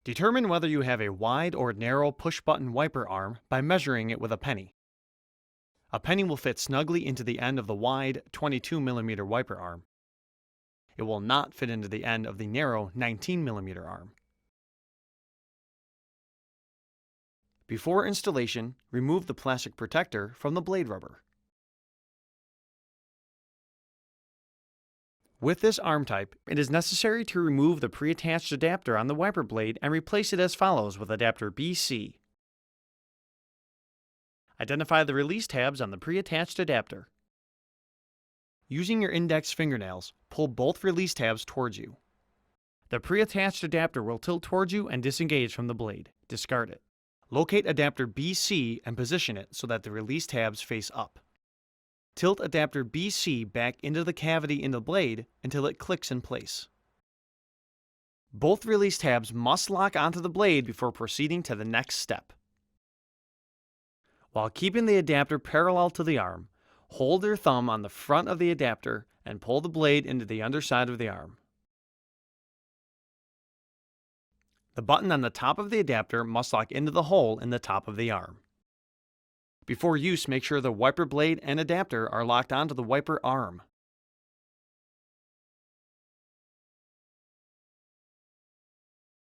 Determine whether you have a wide or narrow push-button wiper arm by measuring it with a penny. A penny will fit snugly into the end of the wide 22mm wiper arm. It will not fit into the end of the narrow 19mm arm. Before installation, remove the plastic protector from the blade rubber. With this arm type, it is necessary to remove the pre-attached adapter on the wiper blade and replace it as follows with adapter BC. Identify the release tabs on the pre-attached adapter. Using your index fingernails, pull both release tabs towards you. The pre-attached adapter will tilt towards you and disengage from the blade. Discard it. Locate adapter BC and position it so that the release tabs face up. Tilt adapter BC back into the cavity in the blade until it clicks in place. Both release tabs must lock onto the blade before proceeding to the next step. While keeping the adapter parallel to the arm, hold your thumb on the front of the adapter and pull the blade into the underside of the arm. The button on the top of the adapter must lock into the hole in the top of the arm. Before use, make sure the wiper blade and adapter are locked onto the wiper arm.